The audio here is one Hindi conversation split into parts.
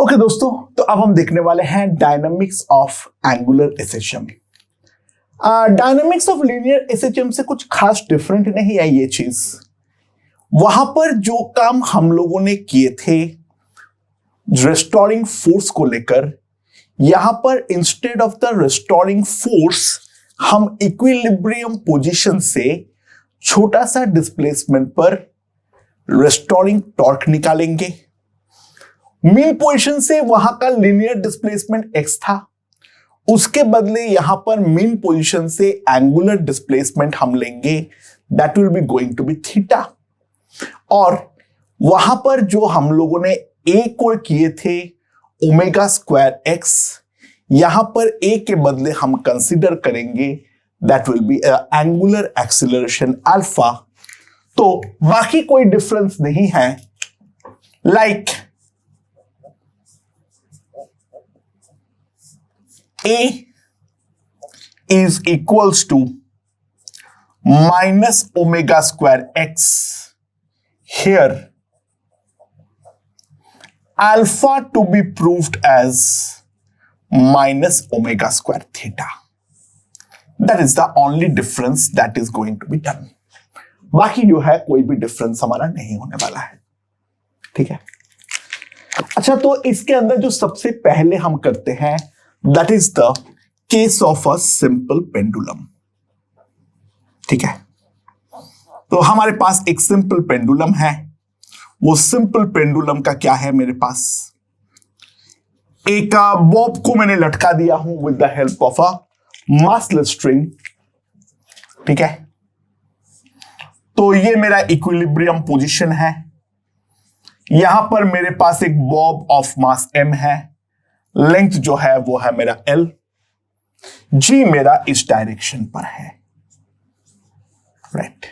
ओके दोस्तों, तो अब हम देखने वाले हैं dynamics of angular SHM. Dynamics of linear SHM से कुछ खास डिफरेंट नहीं है ये चीज। वहां पर जो काम हम लोगों ने किए थे रिस्टोरिंग फोर्स को लेकर, यहां पर instead of the restoring force हम इक्विलिब्रियम पोजीशन से छोटा सा डिस्प्लेसमेंट पर रिस्टोरिंग टॉर्क निकालेंगे। मीन पोजीशन से वहां का लीनियर डिस्प्लेसमेंट x था, उसके बदले यहां पर मीन पोजीशन से एंगुलर डिस्प्लेसमेंट हम लेंगे, that will be going to be theta. और वहां पर जो हम लोगों ने a को किए थे ओमेगा स्क्वायर x, यहां पर a के बदले हम कंसीडर करेंगे that will B angular acceleration alpha. तो बाकी कोई डिफरेंस नहीं है। Like A is equals to minus omega square x. Here, alpha to be proved as minus omega square theta. That is the only difference that is going to be done. बाकी जो है कोई भी डिफरेंस हमारा नहीं होने वाला है। ठीक है। अच्छा, तो इसके अंदर जो सबसे पहले हम करते हैं that is the case of a simple pendulum। ठीक है, तो हमारे पास एक सिंपल पेंडुलम है। वो सिंपल पेंडुलम का क्या है, मेरे पास एक बॉब को मैंने लटका दिया हूं with the help of a massless string. ठीक है, तो ये मेरा इक्विलिब्रियम पोजीशन है। यहां पर मेरे पास एक बॉब ऑफ मास m है, लेंथ जो है वो है मेरा L, G मेरा इस डायरेक्शन पर है। राइट,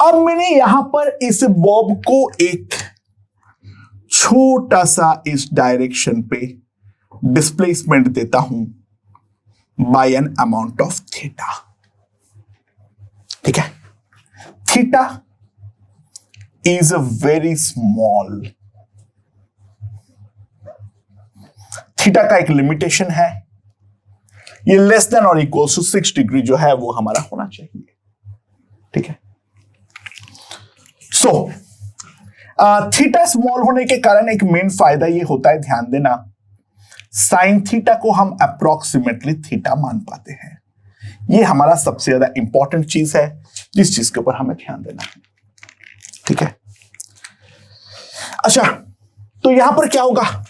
अब मैंने यहां पर इस बॉब को एक छोटा सा इस डायरेक्शन पे डिस्प्लेसमेंट देता हूं by an amount of theta. ठीक है, theta is a very small. Theta का एक लिमिटेशन है, ये लेस देन और इक्वल टू 6 डिग्री जो है वो हमारा होना चाहिए। ठीक है, सो थीटा स्मॉल होने के कारण एक मेन फायदा ये होता है, ध्यान देना, साइन थीटा को हम अप्रोक्सीमेटली थीटा मान पाते हैं। ये हमारा सबसे ज्यादा इंपॉर्टेंट चीज है जिस चीज के ऊपर हमें ध्यान देना है। ठीक है, अच्छा, तो यहां पर क्या होगा,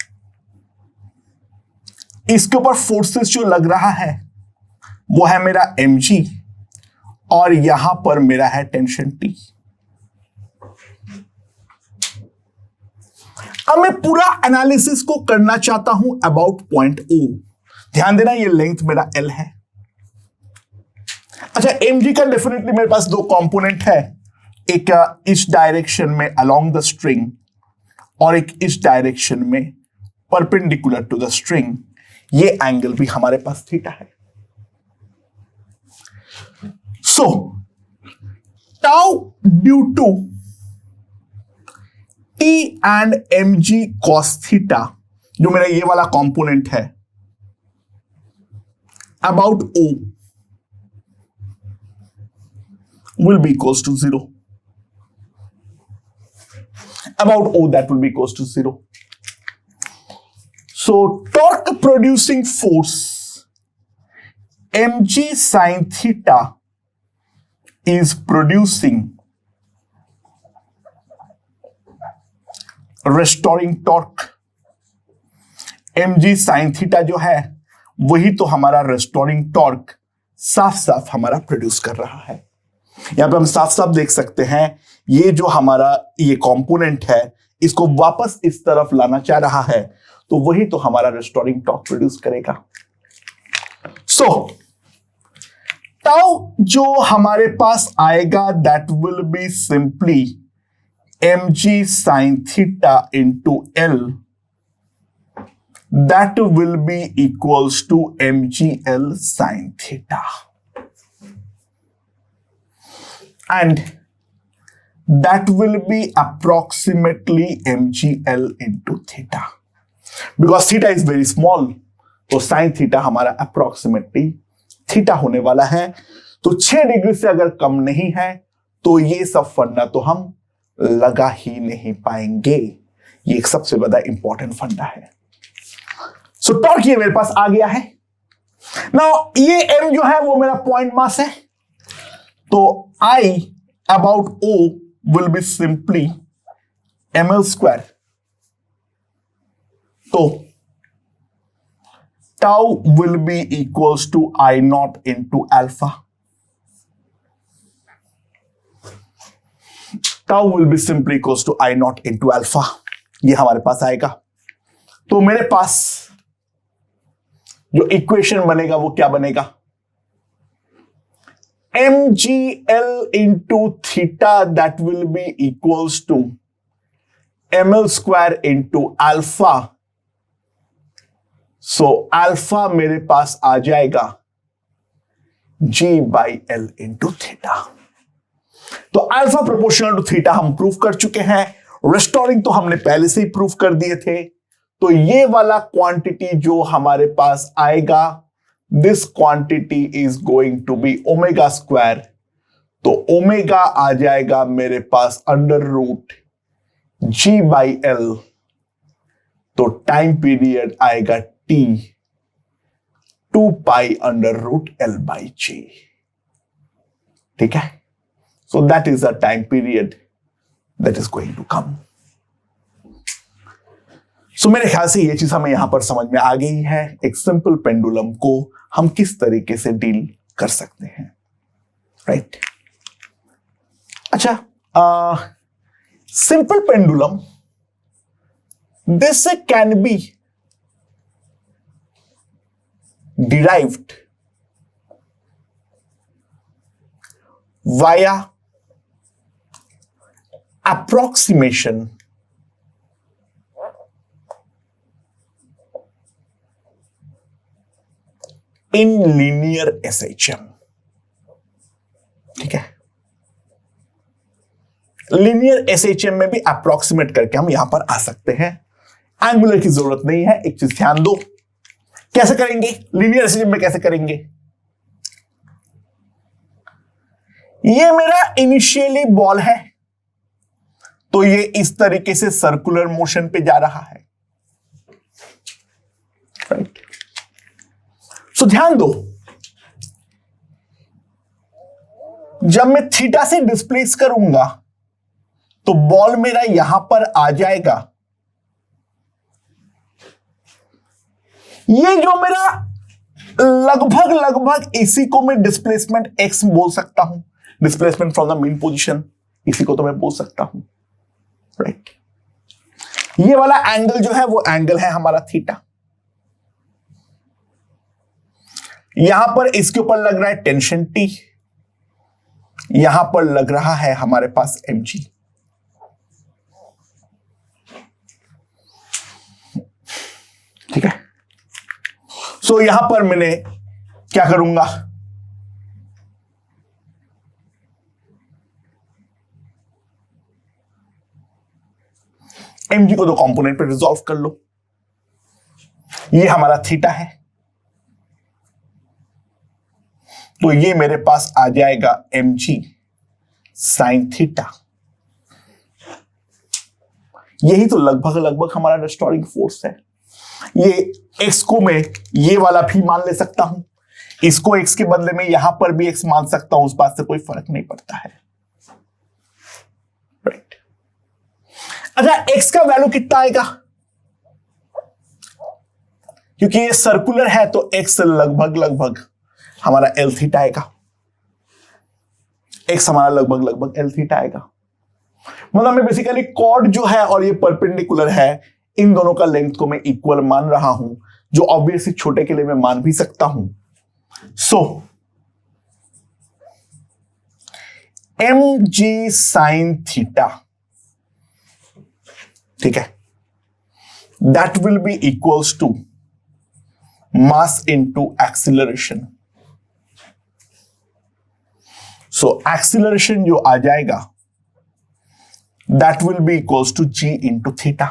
इसके ऊपर फोर्सेस जो लग रहा है वो है मेरा mg और यहां पर मेरा है टेंशन T। अब मैं पूरा एनालिसिस को करना चाहता हूं अबाउट पॉइंट O। ध्यान देना, ये लेंथ मेरा L है। अच्छा, mg का डेफिनेटली मेरे पास दो कंपोनेंट है, एक इस डायरेक्शन में अलोंग द स्ट्रिंग और एक इस डायरेक्शन में परपेंडिकुलर टू द स्ट्रिंग। ये एंगल भी हमारे पास थीटा है। So tau due to T and mg cos theta, जो मेरा ये वाला कंपोनेंट है, about O will be equals to 0. About O, that will be equals to 0. So torque producing force mg sin theta is producing restoring torque। mg sin theta जो है वही तो हमारा restoring torque साफ साफ हमारा प्रोड्यूस कर रहा है। यहां पे हम साफ साफ देख सकते हैं, ये जो हमारा ये कंपोनेंट है इसको वापस इस तरफ लाना चाह रहा है, तो वही तो हमारा रिस्टोरिंग टॉर्क प्रोड्यूस करेगा। सो टाउ जो हमारे पास आएगा that will be simply mg sin theta into L, that will be equals to mgl sin theta। And that will be approximately mgl into theta, because theta is very small, तो साइन थीटा हमारा अप्रोक्सीमेटली थीटा होने वाला है। तो 6 डिग्री से अगर कम नहीं है तो ये सब फंडा तो हम लगा ही नहीं पाएंगे। ये एक सबसे बड़ा इंपॉर्टेंट फंडा है। सो टॉर्क ये मेरे पास आ गया है। नाउ ये m जो है वो मेरा पॉइंट मास है, तो I about O will be simply ml square। तो tau will be equals to I naught into alpha। tau will be simply equals to I naught into alpha। ये हमारे पास आएगा। तो मेरे पास जो इक्वेशन बनेगा वो क्या बनेगा, mgl into theta that will be equals to ml square into alpha। so alpha मेरे पास आ जाएगा g by l into theta। तो अल्फा प्रोपोर्शनल टू थीटा हम प्रूफ कर चुके हैं, रेस्टोरिंग तो हमने पहले से ही प्रूफ कर दिए थे। तो ये वाला क्वांटिटी जो हमारे पास आएगा, this quantity is going to be omega square. तो ओमेगा आ जाएगा मेरे पास under root g by l. तो टाइम पीरियड आएगा T 2 pi under root l by g. ठीक है, so that is the time period that is going to come। so मेरे ख्याल से ये चीज हमें यहां पर समझ में आ गई है, एक सिंपल पेंडुलम को हम किस तरीके से डील कर सकते हैं, राइट। अच्छा, simple pendulum, this can be derived via approximation in linear SHM। ठीक है, लीनियर SHM में भी अप्रोक्सीमेट करके हम यहां पर आ सकते हैं। एंगुलर की जरूरत नहीं है। एक चीज ध्यान दो, कैसे करेंगे लीनियर SHM में, कैसे करेंगे, ये मेरा इनिशियली बॉल है, तो ये इस तरीके से सर्कुलर मोशन पे जा रहा है, राइट। सो ध्यान दो, जब मैं थीटा से डिस्प्लेस करूंगा तो बॉल मेरा यहां पर आ जाएगा। ये जो मेरा लगभग इसी को मैं डिस्प्लेसमेंट x बोल सकता हूं, displacement from the mean position, इसी को तो मैं बोल सकता हूं, राइट। ये वाला एंगल जो है वो एंगल है हमारा थीटा। यहां पर इसके ऊपर लग रहा है टेंशन T, यहां पर लग रहा है हमारे पास mg। ठीक है, सो यहां पर मैंने क्या करूंगा, mg को दो कंपोनेंट पे रिजॉल्व कर लो। ये हमारा थीटा है, तो ये मेरे पास आ जाएगा mg साइन थीटा। यही तो लगभग हमारा रिस्टोरिंग फोर्स है। ये x को मैं ये वाला भी मान ले सकता हूं, इसको x के बदले में यहां पर भी x मान सकता हूं, उस बात से कोई फर्क नहीं पड़ता है, राइट। अच्छा, x का वैल्यू कितना आएगा, क्योंकि ये सर्कुलर है तो x लगभग हमारा एल थीटा आएगा। x हमारा लगभग एल थीटा आएगा। मतलब मैं बेसिकली कॉर्ड जो है और ये परपेंडिकुलर है, इन दोनों का लेंथ को मैं इक्वल मान रहा हूं, जो ऑब्वियसली छोटे के लिए मैं मान भी सकता हूं। सो mg साइन थीटा, ठीक है, that will be equals to mass into acceleration. So acceleration जो आ जाएगा that will be equals to g into theta.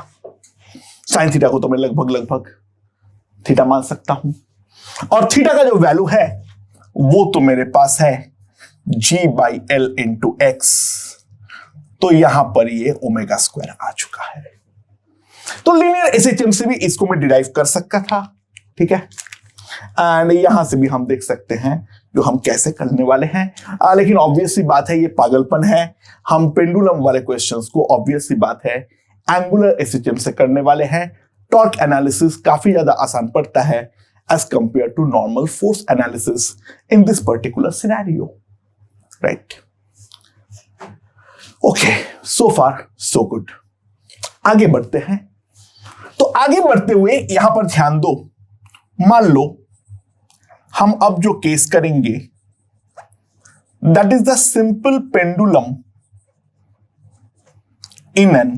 Sine theta को तो मैं लगभग थीटा मान सकता हूं, और थीटा का जो वैल्यू है वो तो मेरे पास है जी बाई एल इंटू एक्स, तो यहां पर ये ओमेगा स्क्वायर आ चुका है। तो लीनियर एसएचएम से भी इसको मैं डिराइव कर सकता था, ठीक है, एंड यहां से भी हम देख सकते हैं जो हम कैसे करने वाले हैं। लेकिन ऑब्वियसली बात है ये पागलपन है, हम पेंडुलम वाले क्वेश्चंस को ऑब्वियसली बात है एंगुलर एसएचएम से करने वाले हैं। टॉर्क एनालिसिस काफी ज्यादा आसान पड़ता है as compare to normal force analysis in this particular scenario, right. Okay, so far so good. आगे बढ़ते हैं। तो आगे बढ़ते हुए यहां पर ध्यान दो, मान लो हम अब जो केस करेंगे that is the simple pendulum in an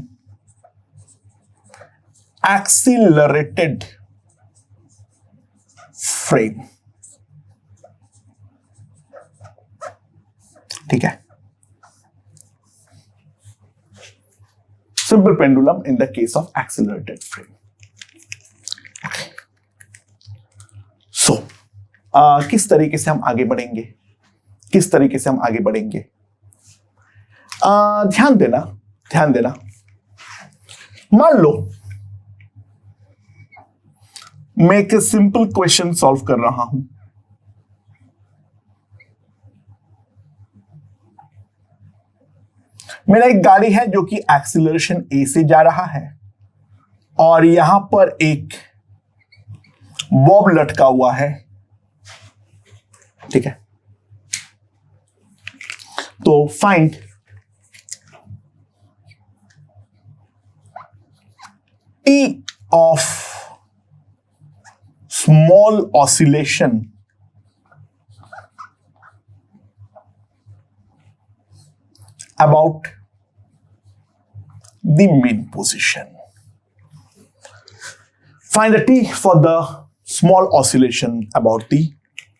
accelerated frame, ठीक है, simple pendulum in the case of accelerated frame. So किस तरीके से हम आगे बढ़ेंगे, किस तरीके से हम आगे बढ़ेंगे, ध्यान देना, ध्यान देना। मान लो मैं एक सिंपल क्वेश्चन सॉल्व कर रहा हूं। मेरा एक गाड़ी है जो कि एक्सीलरेशन ए से जा रहा है और यहां पर एक बॉब लटका हुआ है, ठीक है। तो find T of small oscillation about the mean position. Find the t for the small oscillation about the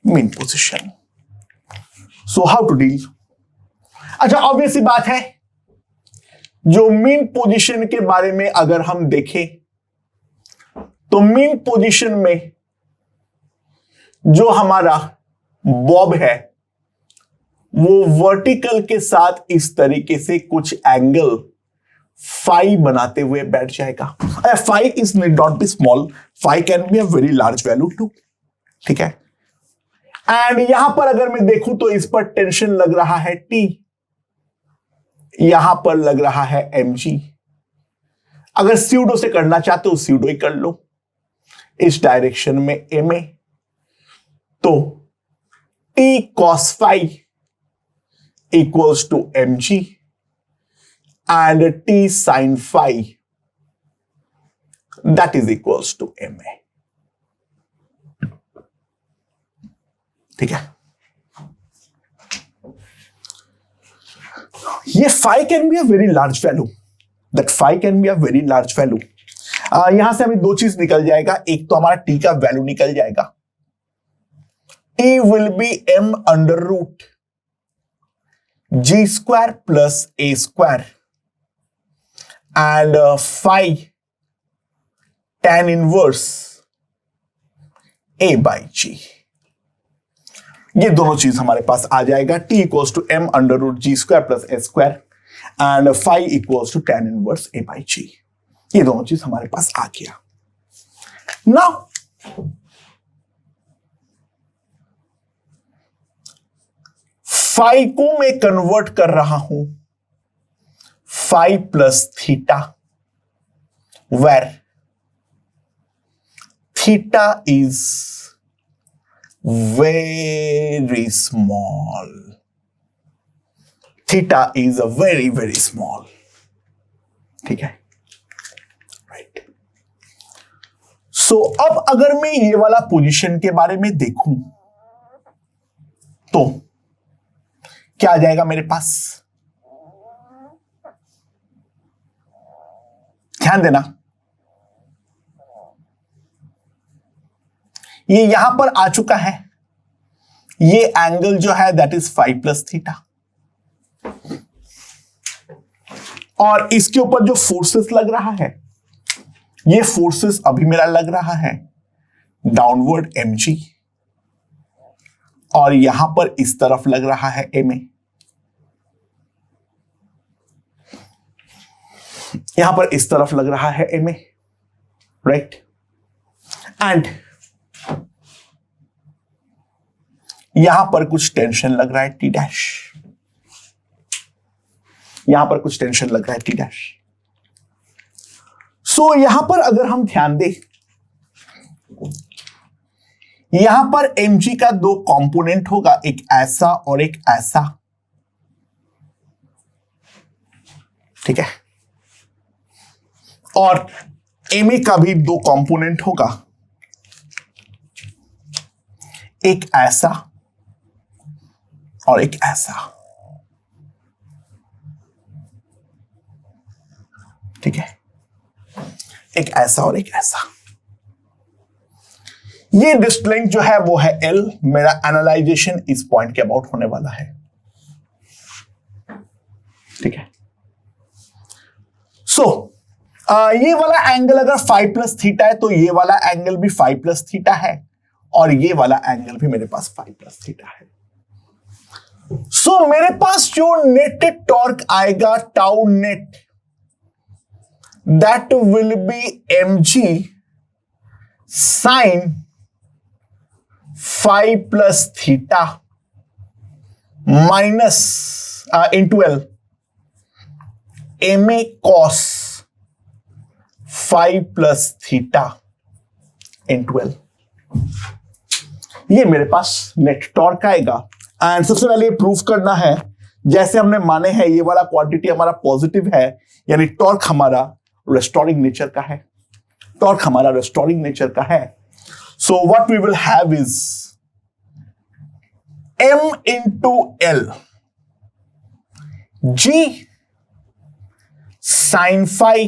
mean position. So how to deal? अच्छा, ऑब्वियसली बात है, जो मीन पोजीशन के बारे में अगर हम देखें तो मीन पोजीशन में जो हमारा बॉब है वो वर्टिकल के साथ इस तरीके से कुछ एंगल फाई बनाते हुए बैठ जाएगा। Phi is need not be small, phi can be a very large value too, ठीक है। एंड यहां पर अगर मैं देखूं तो इस पर टेंशन लग रहा है टी, यहां पर लग रहा है mg। अगर स्यूडो से करना चाहते हो स्यूडो ही कर लो, इस डायरेक्शन में ma, तो t cos phi equals to mg and t sin phi that is equals to ma, ठीक है। ये phi can be a very large value, that phi can be a very large value। यहां से हमें दो चीज निकल जाएगा, एक तो हमारा t का वैल्यू निकल जाएगा, t will be m under root g square plus a square and phi tan inverse a by g। ये दोनों चीज हमारे पास आ जाएगा, t equals to m under root g square plus a square and phi equals to tan inverse a by g। ये दोनों चीज हमारे पास आ गया। नाउ फाई को मैं कन्वर्ट कर रहा हूं phi plus theta, where theta is very small, theta is a very very small, ठीक है, राइट। सो अब अगर मैं ये वाला पोजीशन के बारे में देखूं तो क्या आ जाएगा मेरे पास, ध्यान देना, ये यहां पर आ चुका है, ये एंगल जो है दैट इज 5 प्लस थीटा, और इसके ऊपर जो फोर्सेस लग रहा है, ये फोर्सेस अभी मेरा लग रहा है डाउनवर्ड mg, और यहां पर इस तरफ लग रहा है ma, यहां पर इस तरफ लग रहा है ma, राइट। एंड यहां पर कुछ टेंशन लग रहा है T', यहां पर कुछ टेंशन लग रहा है T'। सो यहां पर अगर हम ध्यान दें, यहां पर mg का दो कंपोनेंट होगा, एक ऐसा और एक ऐसा, ठीक है, और ma का भी दो कंपोनेंट होगा, एक ऐसा और एक ऐसा, ठीक है, एक ऐसा और एक ऐसा। ये डिस्क लेंथ जो है वो है L। मेरा एनालाइजेशन इस पॉइंट के अबाउट होने वाला है, ठीक है। सो ये वाला एंगल अगर फाइव प्लस थीटा है तो ये वाला एंगल भी फाइव प्लस थीटा है, और ये वाला एंगल भी मेरे पास फाइव प्लस थीटा है। सो मेरे पास जो नेट टॉर्क आएगा tau net, that will be mg sin phi plus theta minus into L ma cos phi plus theta into L। ये मेरे पास नेट टॉर्क आएगा। एंड सबसे पहले ये प्रूफ करना है, जैसे हमने माने हैं ये वाला क्वांटिटी हमारा पॉजिटिव है, यानी टॉर्क हमारा रेस्टोरिंग नेचर का है, टॉर्क हमारा रेस्टोरिंग नेचर का है। So what we will have is m into L g sin phi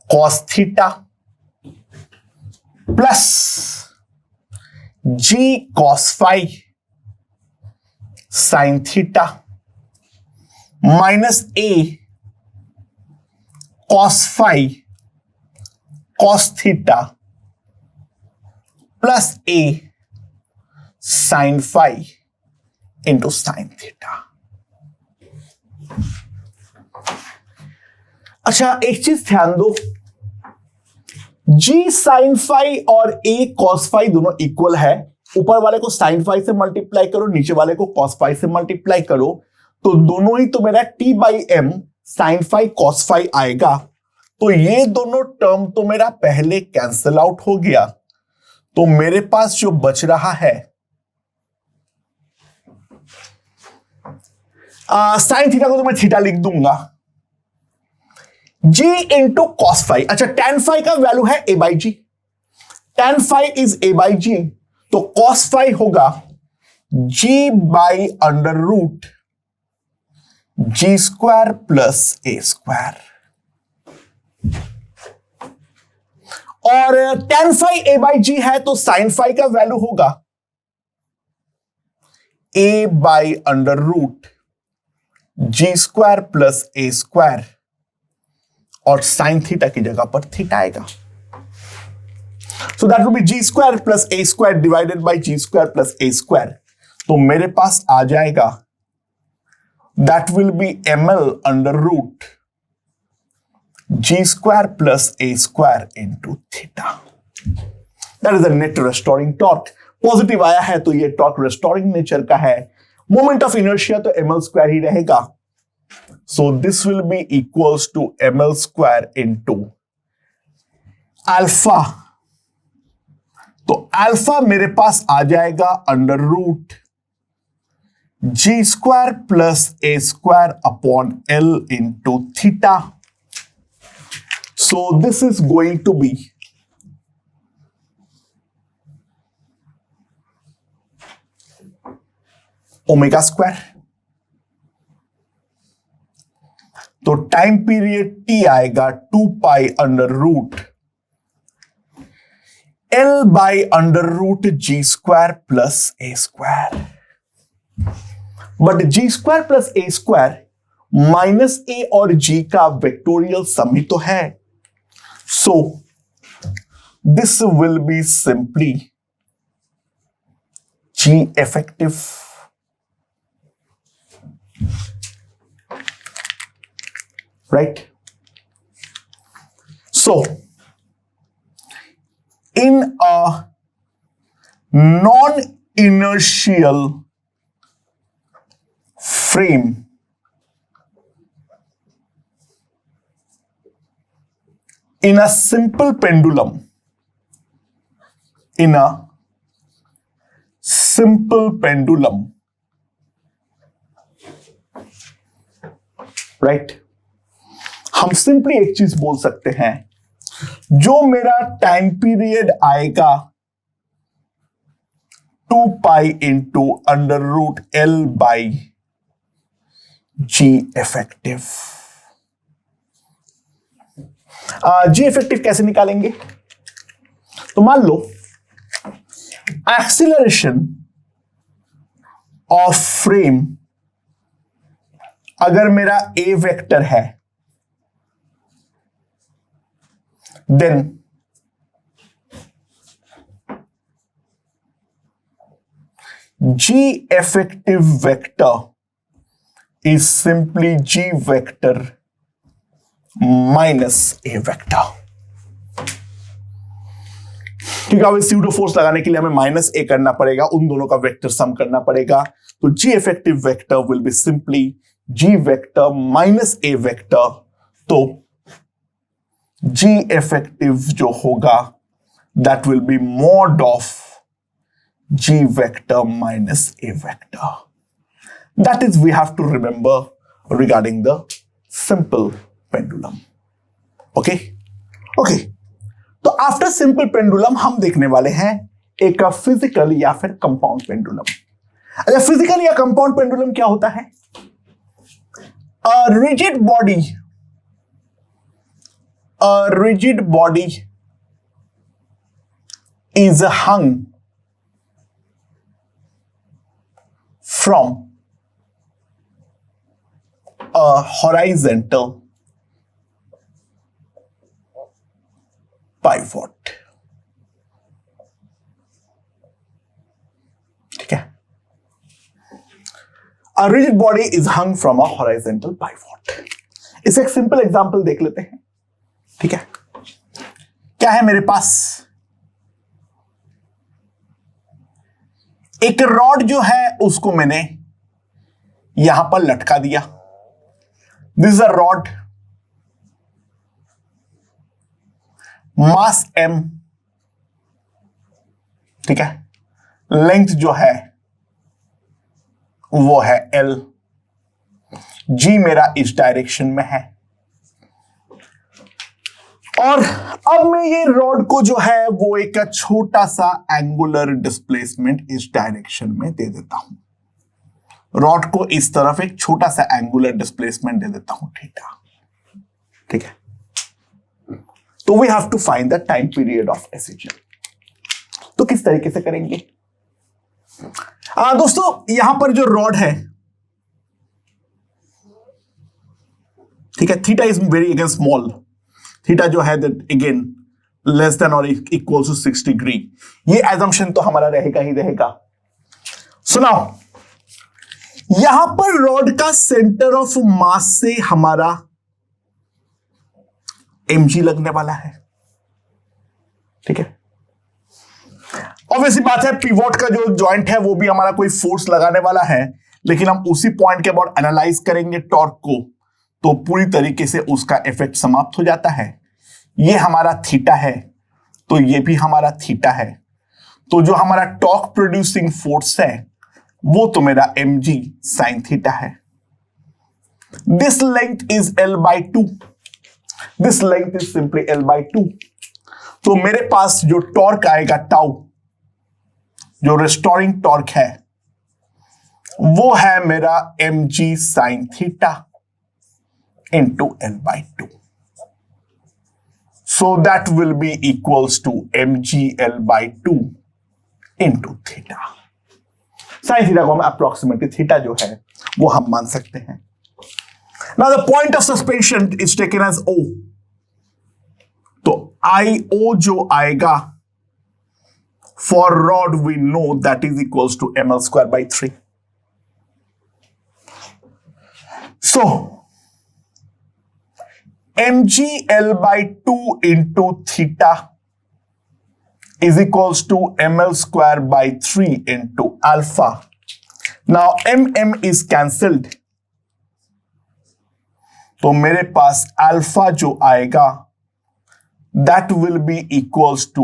cos theta plus g cos phi sin theta minus a cos phi cos theta plus a sin phi into sin theta। अच्छा, एक चीज ध्यान दो, g sin phi और a cos phi दोनों इक्वल है। ऊपर वाले को sin phi से मल्टीप्लाई करो, नीचे वाले को cos phi से मल्टीप्लाई करो, तो दोनों ही तो मेरा t by m sin phi cos phi आएगा। तो ये दोनों टर्म तो मेरा पहले कैंसिल आउट हो गया, तो मेरे पास जो बच रहा है साइन थीटा को तो मैं थीटा लिख दूंगा, g इंटू कॉस फाई। अच्छा, tan फाई का वैल्यू है a by g, tan phi is a by g, तो कॉस फाई होगा g by under root g square plus a square, और tan phi a by g है तो sin फाई का वैल्यू होगा a by under root g square plus a square, और साइन थीटा की जगह पर थीटा आएगा। So that will be ji square plus a square divided by g square plus a square. तो मेरे पास आ जाएगा that will be ml under root g square plus a square into theta. That is the net restoring torque. Positive आया है तो ये टॉर्क रेस्टोरिंग नेचर का है। मोमेंट ऑफ इनर्शिया तो ml स्क्वायर ही रहेगा, so this will be equals to ml square into alpha. तो अल्फा मेरे पास आ जाएगा under root g square plus a square upon L into theta. So this is going to be omega square. तो टाइम पीरियड टी आएगा 2 pi under root l by under root g square plus a square. But ji square plus a square minus ए और जी का वेक्टोरियल सम ही तो है. सो this will be simply ji effective. Right? So, in a non-inertial frame, in a simple pendulum, right? हम सिंपली एक चीज बोल सकते हैं, जो मेरा टाइम पीरियड आएगा 2 pi into under root l by g effective. G effective कैसे निकालेंगे? तो मान लो एक्सीलरेशन ऑफ फ्रेम अगर मेरा ए वेक्टर है, then G effective vector is simply G vector minus A vector. ठीक है, अब स्यूडो फोर्स लगाने के लिए हमें माइनस ए करना पड़ेगा, उन दोनों का वेक्टर सम करना पड़ेगा. तो G effective vector will be simply G vector minus A vector. तो G effective जो होगा that will be mod of G vector minus A vector. That is we have to remember regarding the simple pendulum. Okay? Okay. तो आफ्टर सिंपल पेंडुलम हम देखने वाले हैं एक फिजिकल या फिर कंपाउंड पेंडुलम. अच्छा, फिजिकल या कंपाउंड पेंडुलम क्या होता है? A rigid body is hung from a horizontal pivot. ठीक है, A rigid body is hung from a horizontal pivot. इसे एक सिंपल एग्जांपल देख लेते हैं. ठीक है, क्या है मेरे पास? एक रॉड जो है उसको मैंने यहां पर लटका दिया. This is a rod, mass m, ठीक है, लेंथ जो है वो है l, g मेरा इस डायरेक्शन में है. और अब मैं ये रॉड को जो है वो एक छोटा सा एंगुलर डिस्प्लेसमेंट इस डायरेक्शन में दे देता हूं. रॉड को इस तरफ एक छोटा सा एंगुलर डिस्प्लेसमेंट दे देता हूं, थीटा. ठीक है, तो we have to find the time period of oscillation. तो किस तरीके से करेंगे? दोस्तों, यहां पर जो रॉड है, ठीक है, theta is very again small. Theta जो है दैट अगेन लेस देन और इक्वल टू 6 डिग्री. ये एजम्पशन तो हमारा रहेगा ही रहेगा. सुनाओ, यहां पर रॉड का सेंटर ऑफ मास से हमारा mg लगने वाला है. ठीक है, ऑब्वियसली बात है, पिवोट का जो जॉइंट है वो भी हमारा कोई फोर्स लगाने वाला है, लेकिन हम उसी पॉइंट के बाद एनालाइज करेंगे टॉर्क को, तो पूरी तरीके से उसका इफेक्ट समाप्त हो जाता है. ये हमारा थीटा है, तो ये भी हमारा थीटा है. तो जो हमारा टॉर्क प्रोड्यूसिंग फोर्स है वो तो मेरा mg sin थीटा है. This length is l/2. This length is simply l/2. तो मेरे पास जो टॉर्क आएगा टाउ, जो रिस्टोरिंग टॉर्क है, वो है मेरा mg sin theta into l/2. So that will be equals to mg l/2 into theta. Sign theta को हम अप्रोक्सीमेटली थीटा जो है वो हम मान सकते हैं. Now the point of suspension is taken as O. तो IO जो आएगा for rod we know that is equals to ml square by 3. So mgl by 2 into theta is equals to ml square by 3 into alpha. Now mm is cancelled, तो मेरे पास अल्फा जो आएगा that will be equals to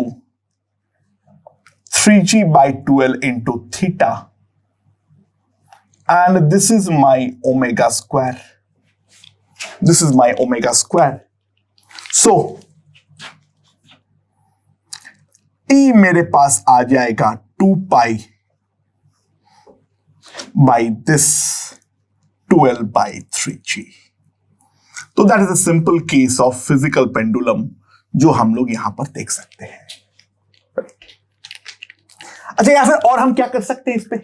3g by 12 into theta, and this is my omega square. This is my omega square. So t मेरे पास आ जाएगा 2 pi by this 12 by 3g. तो that is a simple case of physical pendulum जो हम लोग यहां पर देख सकते हैं. अच्छा, या फिर और हम क्या कर सकते हैं इस पे,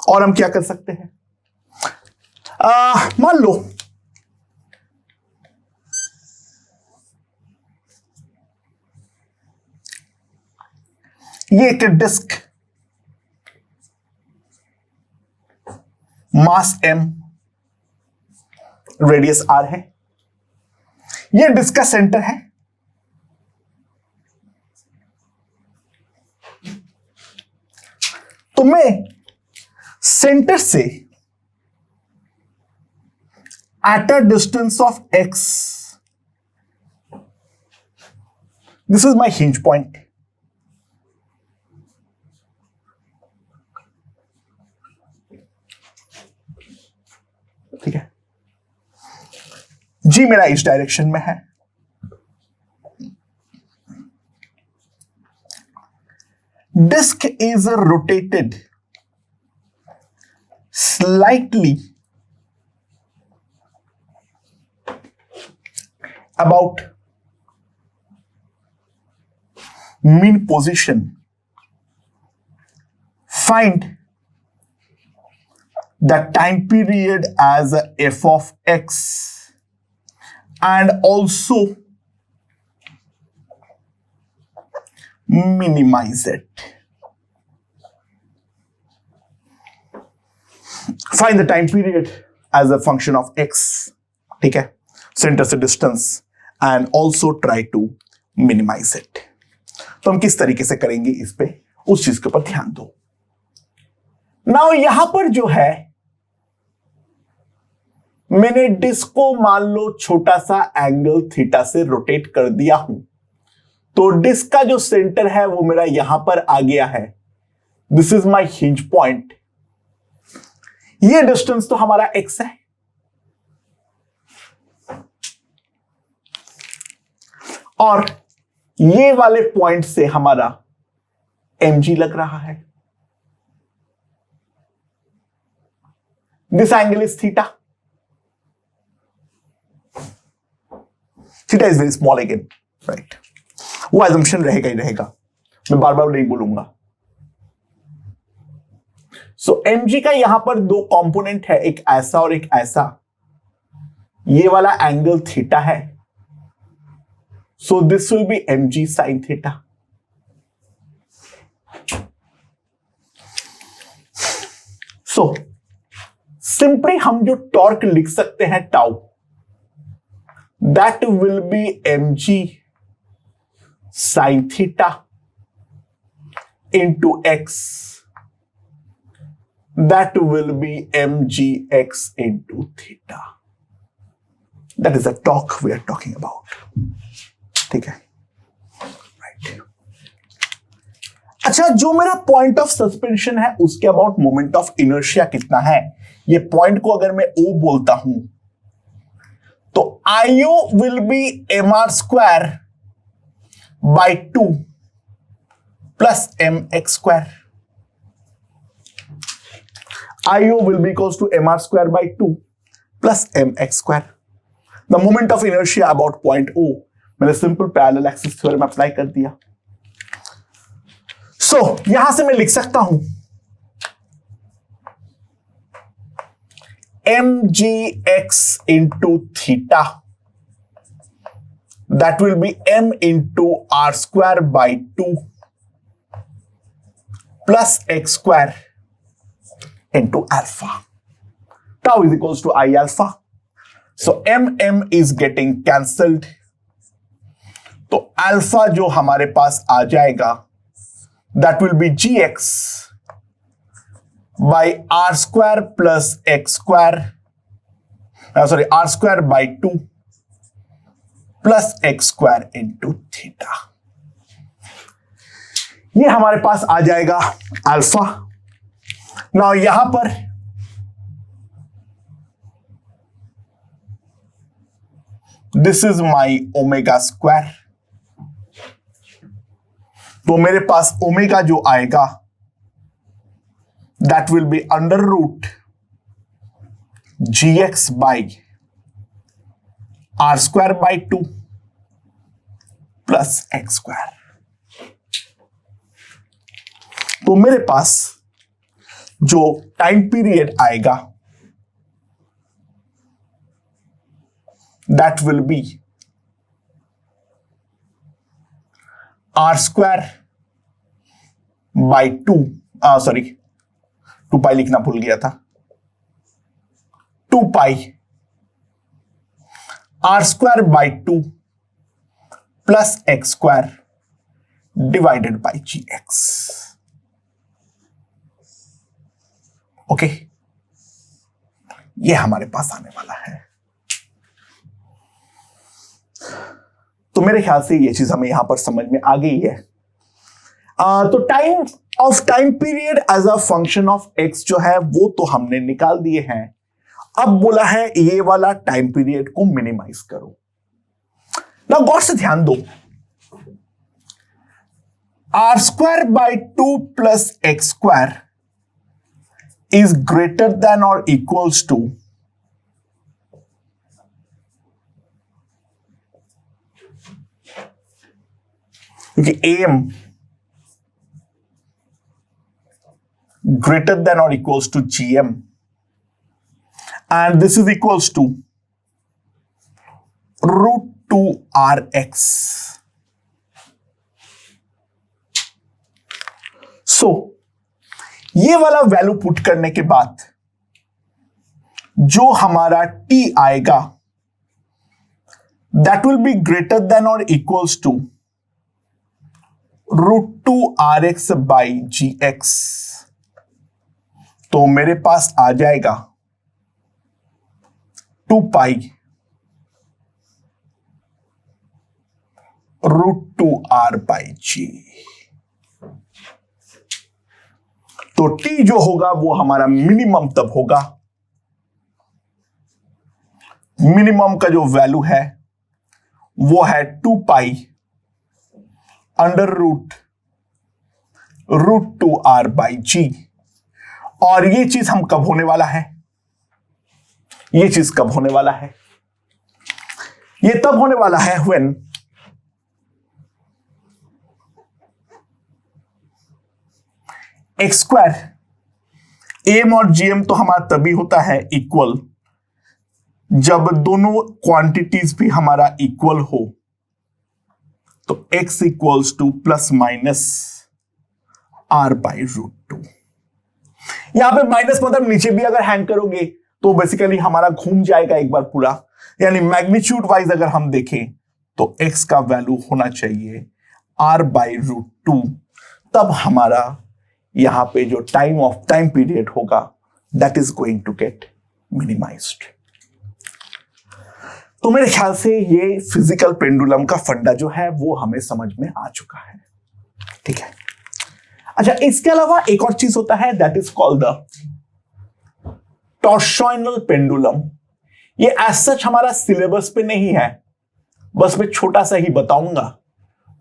और हम क्या कर सकते हैं, मान लो ये एक डिस्क मास m रेडियस r है, ये डिस्क का सेंटर है. तो मैं सेंटर से at a distance of x, this is my hinge point. ठीक है, g मेरा इस डायरेक्शन में है. Disk is rotated slightly about mean position. Find the time period as f of x and also minimize it. Find the time period as a function of x, ठीक है, सेंटर से distance, and also try to minimise it. तो हम किस तरीके से करेंगे इस पे, उस चीज के ऊपर ध्यान दो. नाउ यहां पर जो है, मैंने डिस्क को मान लो छोटा सा एंगल थीटा से रोटेट कर दिया हूं, तो डिस्क का जो सेंटर है वो मेरा यहां पर आ गया है. This is my hinge point. ये डिस्टेंस तो हमारा x है, और ये वाले पॉइंट से हमारा mg लग रहा है. This angle is theta. Theta is very small again, right. वो एजम्पशन रहेगा ही रहेगा, मैं बार बार नहीं बोलूंगा. सो mg का यहां पर दो कंपोनेंट है, एक ऐसा और एक ऐसा. ये वाला एंगल थीटा है, सो this will be mg sine theta. So simply हम जो टॉर्क लिख सकते हैं tau, that will be mg sin theta into x, that will be mgx into theta. That is the torque we are talking about. ठीक है, राइट. अच्छा, जो मेरा पॉइंट ऑफ सस्पेंशन है उसके अबाउट मोमेंट ऑफ इनर्शिया कितना है, ये पॉइंट को अगर मैं O बोलता हूं तो IO will be mr square by 2 plus mx square. IO will be equals to mr square by 2 plus mx square. The moment of inertia about point O, मैंने simple parallel axis theorem apply कर दिया. सो यहां से मैं लिख सकता हूं mgx into theta, that will be m into r square by 2 plus x square into alpha. Tau is equals to I alpha. So m is getting cancelled. तो अल्फा जो हमारे पास आ जाएगा that will be gx by r square plus x square, r square by 2 plus x square into theta. ये हमारे पास आ जाएगा अल्फा. नाउ यहां पर this is my omega square. तो मेरे पास ओमेगा जो आएगा that will be under root gx by r square by 2 plus x square. तो मेरे पास जो टाइम पीरियड आएगा that will be r square by 2, sorry 2 pi लिखना भूल गया था, 2 pi r square by 2 plus x square divided by gx. Okay, ये हमारे पास आने वाला है. तो मेरे ख्याल से ये चीज हमें यहां पर समझ में आ गई है. तो time period as a function of x जो है वो तो हमने निकाल दिए हैं. अब बोला है ये वाला टाइम पीरियड को मिनिमाइज करो. ना गौर से ध्यान दो, r square by 2 plus x square is greater than or equals to क्योंकि am greater than or equals to gm and this is equals to root 2 rx. So ये वाला वैल्यू पुट करने के बाद जो हमारा t आएगा that will be greater than और equals to root 2 rx by gx. तो मेरे पास आ जाएगा 2 pi root 2 r by g. तो t जो होगा वो हमारा मिनिमम तब होगा, मिनिमम का जो वैल्यू है वो है 2 pi under root 2 r by g. और ये चीज हम कब होने वाला है, ये चीज कब होने वाला है, ये तब होने वाला है व्हेन एक्स स्क्वायर एम और जीएम तो हमारा तभी होता है इक्वल जब दोनों क्वांटिटीज भी हमारा इक्वल हो. तो x equals to plus minus r by root 2. यहां पे माइनस मतलब नीचे भी अगर हैंग करोगे तो बेसिकली हमारा घूम जाएगा एक बार पूरा. यानी मैग्नीट्यूड वाइज अगर हम देखें तो x का वैल्यू होना चाहिए r बाई रूट 2. तब हमारा यहां पे जो टाइम पीरियड होगा that is going to get minimised. तो मेरे ख्याल से ये फिजिकल पेंडुलम का फंडा जो है वो हमें समझ में आ चुका है. ठीक है. अच्छा, इसके अलावा एक और चीज होता है that is called the torsional pendulum. ये एज सच हमारा सिलेबस पे नहीं है, बस मैं छोटा सा ही बताऊंगा,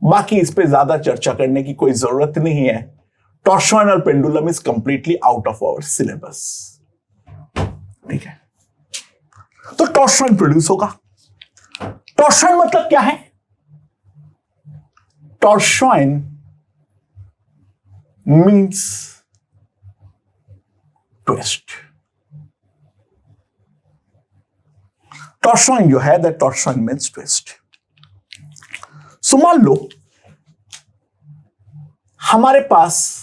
बाकी इस पे ज्यादा चर्चा करने की कोई जरूरत नहीं है. Torsional pendulum is completely out of our syllabus. ठीक है. तो टॉर्शन प्रोड्यूस होगा. टॉर्शन मतलब क्या है? Torsion means twist. टॉर्सॉइन जो है दैट टॉर्सॉइन मींस ट्विस्ट। सो मान लो हमारे पास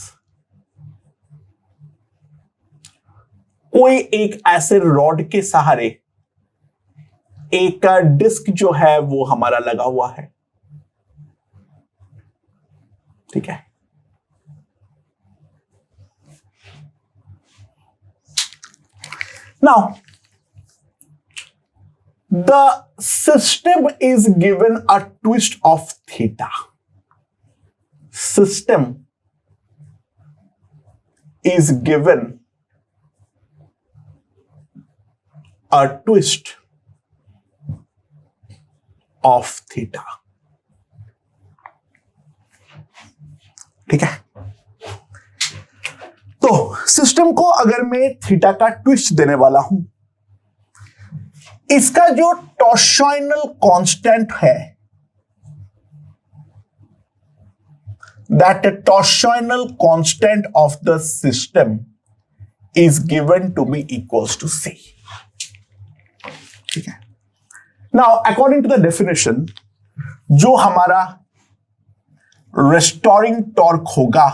कोई एक ऐसे रॉड के सहारे एक डिस्क जो है वो हमारा लगा हुआ है, ठीक है। Now the system is given a twist of theta. System is given a twist of theta, ठीक है। तो सिस्टम को अगर मैं थीटा का ट्विस्ट देने वाला हूं, इसका जो टॉर्सॉइनल कांस्टेंट है, that the torsional constant of the system is given to be equals to c, ठीक है। Now according to the definition, जो हमारा रेस्टोरिंग टॉर्क होगा,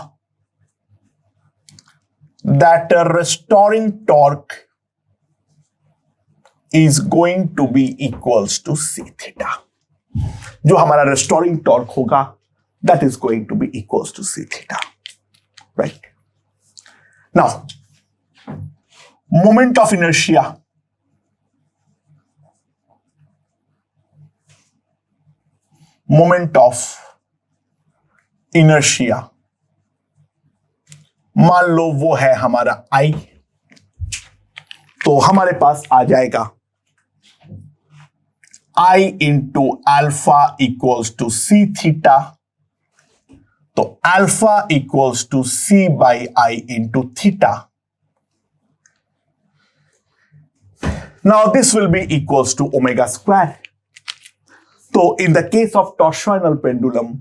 that restoring torque is going to be equals to C theta. जो हमारा रेस्टोरिंग टॉर्क होगा that is going to be equals to C theta, right. Now moment of inertia, moment of inertia मान लो वो है हमारा I, तो हमारे पास आ जाएगा I into alpha equals to C theta, तो alpha equals to C by I into theta. Now this will be equals to omega square. तो in the case of torsional pendulum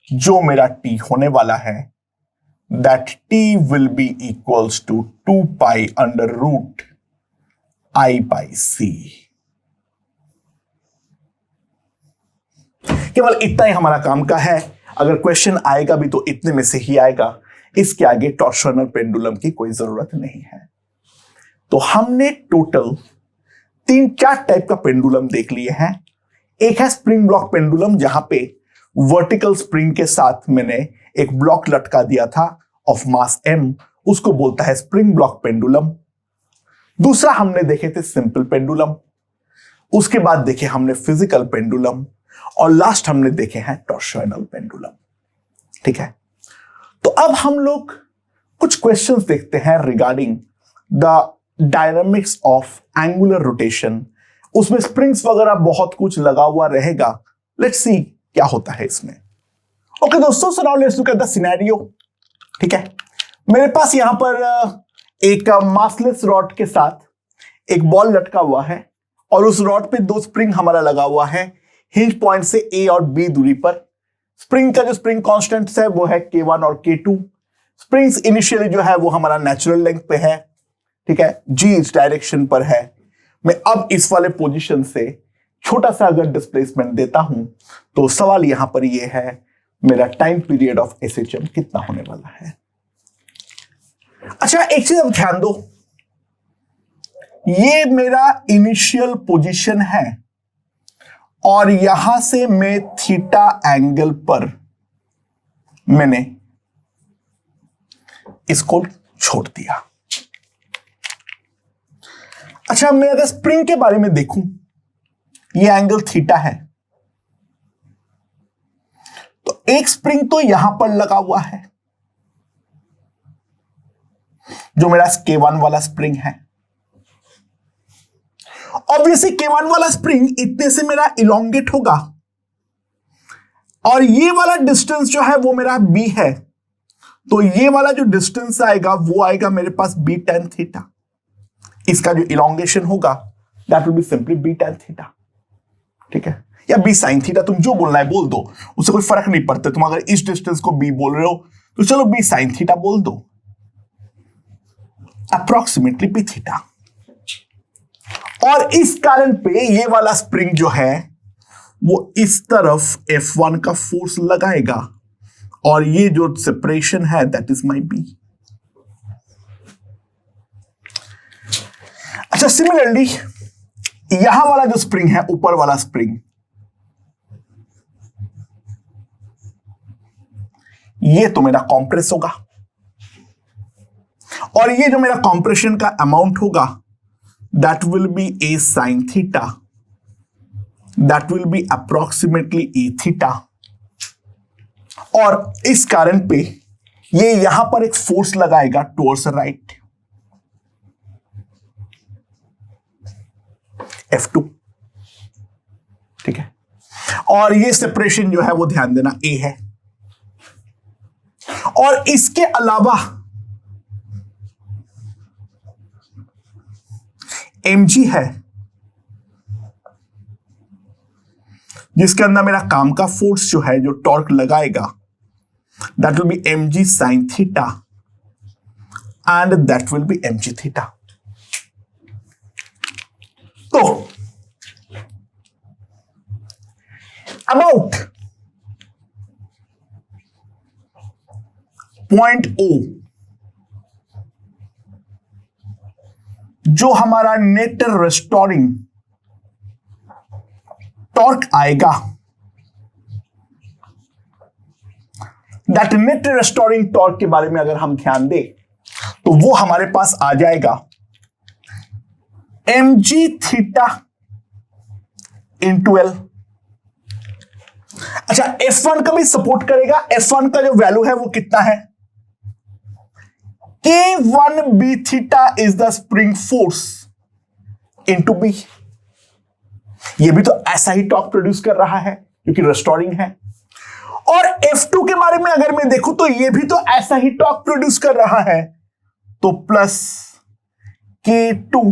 जो मेरा टी होने वाला है, that T will be equals to 2 pi under root I by C. केवल इतना ही हमारा काम का है। अगर क्वेश्चन आएगा भी तो इतने में से ही आएगा, इसके आगे टॉर्सोइनल पेंडुलम की कोई जरूरत नहीं है। तो हमने टोटल 3-4 टाइप का पेंडुलम देख लिए हैं। एक है स्प्रिंग ब्लॉक पेंडुलम, जहां पे वर्टिकल स्प्रिंग के साथ मैंने एक ब्लॉक लटका दिया था ऑफ मास m, उसको बोलता है स्प्रिंग ब्लॉक पेंडुलम। दूसरा हमने देखे थे सिंपल पेंडुलम, उसके बाद देखे हमने फिजिकल पेंडुलम, और लास्ट हमने देखे हैं टॉर्सोइनल पेंडुलम, ठीक है। तो अब हम लोग कुछ क्वेश्चंस देखते हैं regarding the dynamics of angular rotation. उसमें स्प्रिंग्स वगैरह बहुत कुछ लगा हुआ रहेगा। लेट्स सी क्या होता है इसमें। ओके दोस्तों, so now let's look at the scenario, ठीक है। मेरे पास यहां पर एक मासलेस रॉड के साथ एक बॉल लटका हुआ है, और उस रॉड पे 2 स्प्रिंग हमारा लगा हुआ है हिंज पॉइंट से A और B दूरी पर। स्प्रिंग का जो स्प्रिंग कांस्टेंट है वो है K1 और K2। स्प्रिंग्स इनिशियली जो है वो हमारा नेचुरल लेंथ पे है, ठीक है, G इस डायरेक्शन पर है। मैं अब इस वाले पोजीशन से छोटा सा अगर डिस्प्लेसमेंट देता हूं, तो सवाल यहां पर ये है मेरा टाइम पीरियड ऑफ SHM कितना होने वाला है। अच्छा, एक चीज अब ध्यान दो, ये मेरा इनिशियल पोजीशन है और यहां से मैं थीटा एंगल पर मैंने इसको छोड़ दिया। अच्छा, मैं अगर स्प्रिंग के बारे में देखूं, ये एंगल थीटा है, तो एक स्प्रिंग तो यहां पर लगा हुआ है जो मेरा K1 वाला स्प्रिंग है। ऑब्वियसली K1 वाला स्प्रिंग इतने से मेरा इलोंगेट होगा, और ये वाला डिस्टेंस जो है वो मेरा B है, तो ये वाला जो डिस्टेंस आएगा वो आएगा मेरे पास B tan थीटा। इसका जो इलोंगेशन होगा that will be simply B tan theta, ठीक है, या B sin थीटा, तुम जो बोलना है बोल दो, उससे कोई फर्क नहीं पड़ता। तुम अगर इस डिस्टेंस को B बोल रहे हो तो चलो B sin थीटा बोल दो, अप्रोक्सीमेटली B थीटा। और इस कारण पे ये वाला स्प्रिंग जो है वो इस तरफ F1 का फोर्स लगाएगा और ये जो सेपरेशन है दैट इज माई बी। अच्छा, सिमिलरली यहां वाला जो स्प्रिंग है, ऊपर वाला स्प्रिंग, ये तो मेरा कॉम्प्रेस होगा और ये जो मेरा कॉम्प्रेशन का अमाउंट होगा that will B A sine theta, that will B approximately A theta. और इस कारण पे ये यहां पर एक फोर्स लगाएगा टुवर्ड्स राइट, F2, ठीक है। और ये सेपरेशन जो है वो ध्यान देना A है। और इसके अलावा mg है जिसके अंदर मेरा काम का फोर्स जो है, जो टॉर्क लगाएगा, that will be mg sin theta and that will be mg theta. तो अबाउट पॉइंट O जो हमारा नेट रेस्टोरिंग टॉर्क आएगा, दैट नेट रेस्टोरिंग टॉर्क के बारे में अगर हम ध्यान दें तो वो हमारे पास आ जाएगा mg थीटा इंटू L। अच्छा, F1 का भी सपोर्ट करेगा। F1 का जो वैल्यू है वो कितना है, K1b theta is the spring force into B। ये भी तो ऐसा ही टॉर्क प्रोड्यूस कर रहा है क्योंकि रेस्टोरिंग है। और F2 के बारे में अगर मैं देखूं तो ये भी तो ऐसा ही टॉर्क प्रोड्यूस कर रहा है, तो plus K2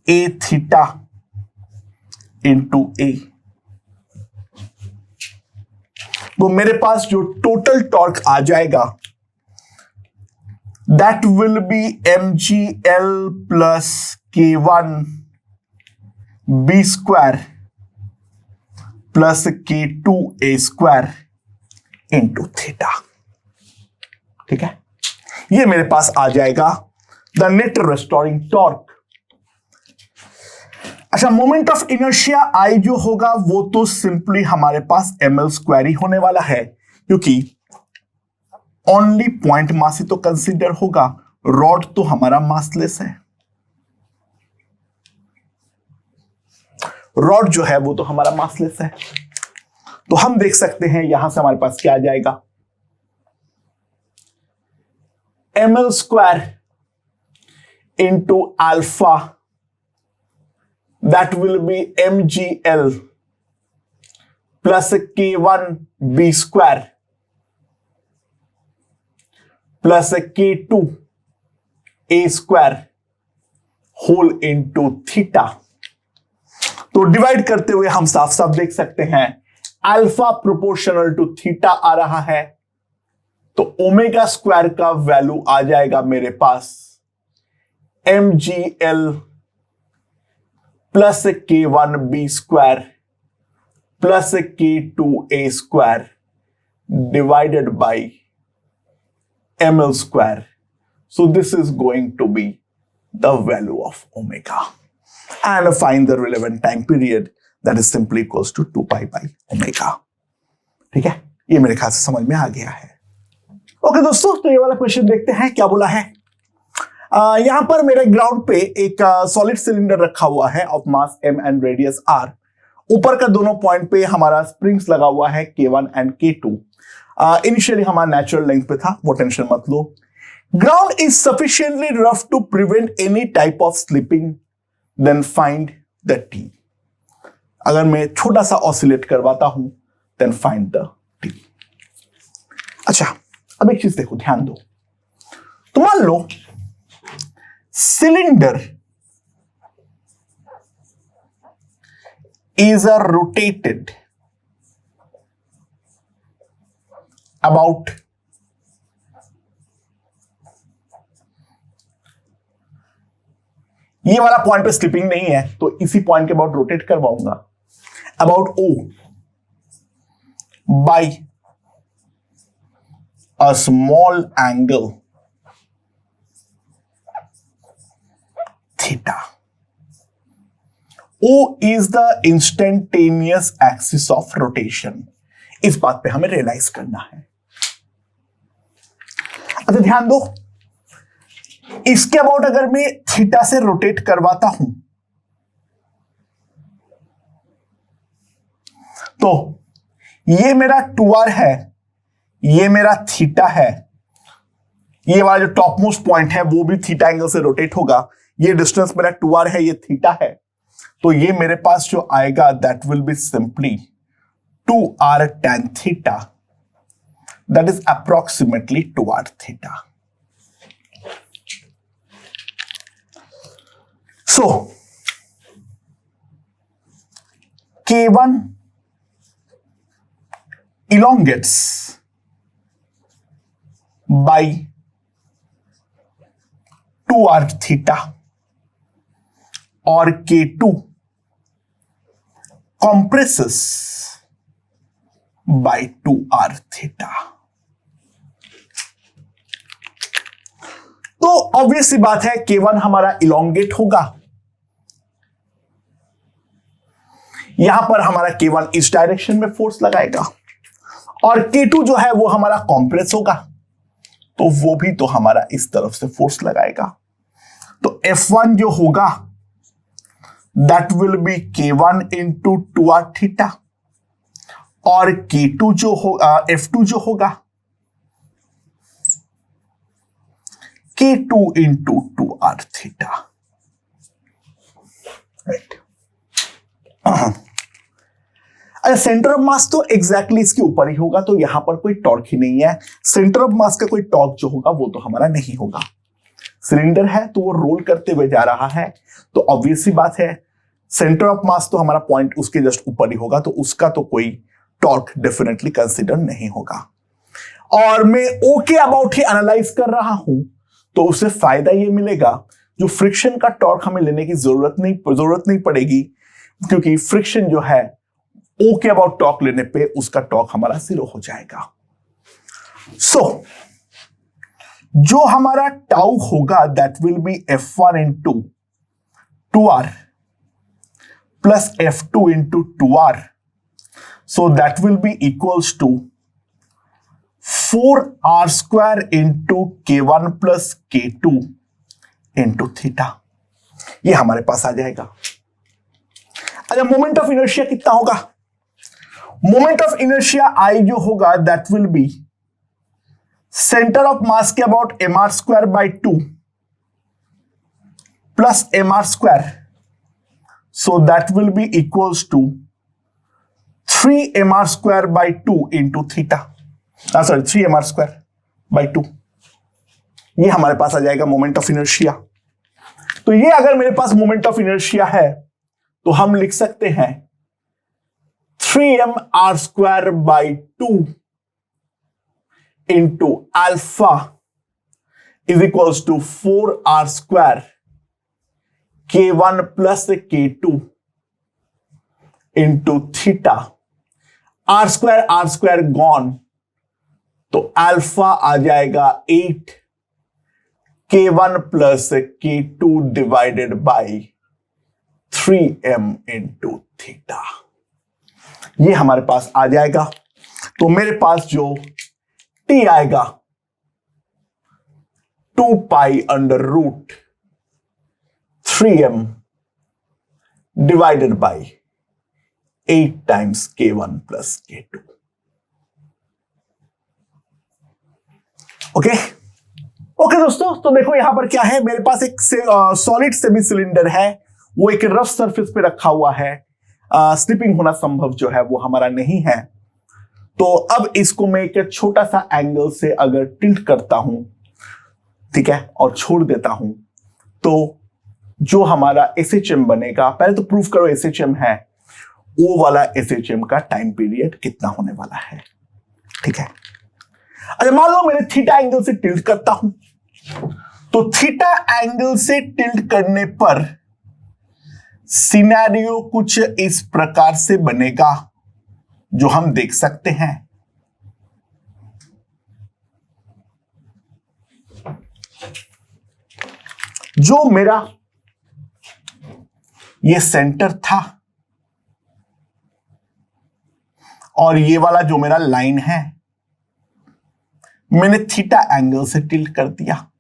A theta into A। तो मेरे पास जो टोटल टॉर्क आ जाएगा that will B mgl plus K1 B square plus K2 A square into theta, ठीक है। ये मेरे पास आ जाएगा द नेट रेस्टोरिंग टॉर्क। अच्छा, मोमेंट ऑफ इनर्शिया I जो होगा वो तो सिंपली हमारे पास ml स्क्वायर ही होने वाला है क्योंकि ओनली पॉइंट मास ही तो कंसीडर होगा, रॉड तो हमारा मासलेस है। रॉड जो है वो तो हमारा मासलेस है। तो हम देख सकते हैं यहां से हमारे पास क्या आ जाएगा, ml square into alpha that will be mgl plus K1 B square plus K2 A square whole into theta। तो डिवाइड करते हुए हम साफ साफ देख सकते हैं अल्फा प्रोपोर्शनल टू थीटा आ रहा है, तो ओमेगा स्क्वायर का वैल्यू आ जाएगा मेरे पास mgl plus K1 B square plus K2 A square divided by ml square. So this is going to be the value of omega and find the relevant time period that is simply equals to 2 pi by omega. ठीक है, ये मेरे ख्याल से समझ में आ गया है। ओके दोस्तों, तो ये वाला क्वेश्चन देखते हैं क्या बोला है। यहां पर मेरे ग्राउंड पे एक सॉलिड सिलेंडर रखा हुआ है of mass m and radius r। ऊपर का दोनों पॉइंट पे हमारा स्प्रिंग्स लगा हुआ है K1 एंड K2। इनिशियली हमारा नेचुरल लेंथ पे था, वो टेंशन मत लो। Ground is sufficiently rough to prevent any type of slipping, then find the T। अगर मैं छोटा सा ऑसिलेट करवाता हूं देन फाइंड द T। अच्छा, अब एक चीज देखो, ध्यान दो। तो मान लो cylinder is rotated about ये ये वाला पॉइंट पे स्लिपिंग नहीं है तो इसी पॉइंट के अबाउट रोटेट करवाऊंगा, about O by a small angle theta. O is the instantaneous axis of rotation। इस बात पे हमें रियलाइज करना है। अच्छा ध्यान दो, इसके अबाउट अगर मैं थीटा से रोटेट करवाता हूं तो ये मेरा 2r है, ये मेरा थीटा है, ये वाला जो टॉप मोस्ट पॉइंट है वो भी थीटा एंगल से रोटेट होगा, ये डिस्टेंस मेरा 2r है, ये थीटा है, तो ये मेरे पास जो आएगा that will be simply 2r tan theta, that is approximately 2r theta. So K1 elongates by 2r theta और K2 compresses by 2r theta। तो ऑब्वियस सी बात है K1 हमारा इलोंगेट होगा, यहां पर हमारा K1 इस डायरेक्शन में फोर्स लगाएगा और K2 जो है वो हमारा कॉम्प्रेस होगा तो वो भी तो हमारा इस तरफ से फोर्स लगाएगा। तो F1 जो होगा that will B K1 into 2r theta और K2 जो होगा F2 जो होगा K2 into 2r theta. Right, अरे सेंटर ऑफ मास तो एग्जैक्टली इसके ऊपर ही होगा तो यहां पर कोई टॉर्क ही नहीं है, सेंटर ऑफ मास का कोई टॉर्क जो होगा वो तो हमारा नहीं होगा। सिलेंडर है तो वो रोल करते हुए जा रहा है तो ऑब्वियस सी बात है सेंटर ऑफ मास तो हमारा पॉइंट उसके जस्ट ऊपर ही होगा तो उसका तो कोई टॉर्क डेफिनेटली कंसीडर नहीं होगा। और मैं O के अबाउट ही एनालाइज कर रहा हूं तो उससे फायदा ये मिलेगा जो फ्रिक्शन का टॉर्क हमें लेने की जरूरत नहीं पड़ेगी क्योंकि फ्रिक्शन जो है O के अबाउट टॉर्क लेने पे उसका टॉर्क हमारा 0 हो जाएगा। सो जो हमारा टाउ होगा that will be F1 into 2r plus F2 into 2r, so that will be equals to 4r square into K1 plus K2 into theta. ये हमारे पास आ जाएगा। अच्छा मोमेंट ऑफ इनर्शिया कितना होगा? मोमेंट ऑफ इनर्शिया I जो होगा that will be centre of mass के about mr square by 2 plus mr square, so that will be equals to 3mr square by 2 into theta, sorry 3mr square by 2। ये हमारे पास आ जाएगा मोमेंट ऑफ इनर्शिया। तो ये अगर मेरे पास मोमेंट ऑफ इनर्शिया है तो हम लिख सकते हैं 3mr square by 2 into alpha is equals to 4r square K1 plus K2 into theta. r square gone तो अल्फा आ जाएगा 8 K1 plus K2 divided by 3m into theta. ये हमारे पास आ जाएगा। तो मेरे पास जो T आएगा 2 pi under root 3m divided by 8 times K1 plus K2। Okay दोस्तों, तो देखो यहां पर क्या है, मेरे पास एक सॉलिड सेमी सिलेंडर है, वो एक रफ सरफेस पे रखा हुआ है, स्लिपिंग होना संभव जो है वो हमारा नहीं है। तो अब इसको मैं एक छोटा सा एंगल से अगर टिल्ट करता हूं, ठीक है, और छोड़ देता हूं तो जो हमारा SHM बनेगा, पहले तो प्रूफ करो SHM है, वो वाला SHM का टाइम पीरियड कितना होने वाला है, ठीक है। अच्छा मान लो मैंने थीटा एंगल से टिल्ट करता हूं, तो थीटा एंगल से टिल्ट करने पर सिनेरियो कुछ इस प्रकार से बनेगा जो हम देख सकते हैं। जो मेरा ये सेंटर था और ये वाला जो मेरा लाइन है, मैंने थीटा एंगल से टिल्ट कर दिया।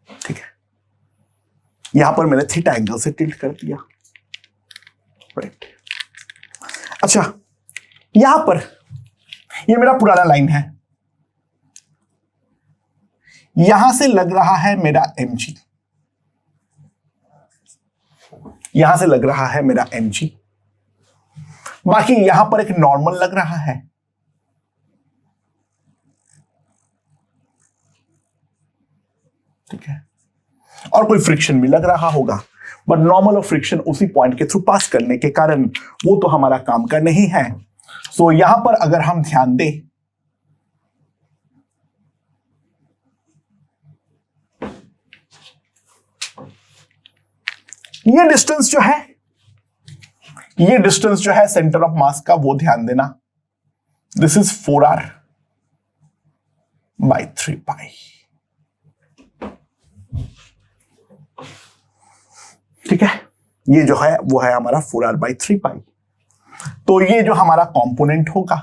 ठीक है, यहां पर मैंने थीटा एंगल से टिल्ट कर दिया। राइट। अच्छा, यहां पर ये मेरा पुराना लाइन है, यहां से लग रहा है मेरा mg, यहां से लग रहा है मेरा mg, बाकी यहां पर एक नॉर्मल लग रहा है। ठीक है, और कोई फ्रिक्शन भी लग रहा होगा, बट नॉर्मल और फ्रिक्शन उसी पॉइंट के थ्रू पास करने के कारण वो तो हमारा काम का नहीं है। सो यहां पर अगर हम ध्यान दें, ये डिस्टेंस जो है, ये डिस्टेंस जो है सेंटर ऑफ मास का, वो ध्यान देना, दिस इज 4r by 3 पाई। ठीक है, ये जो है वो है हमारा 4r by 3 पाई। तो ये जो हमारा कंपोनेंट होगा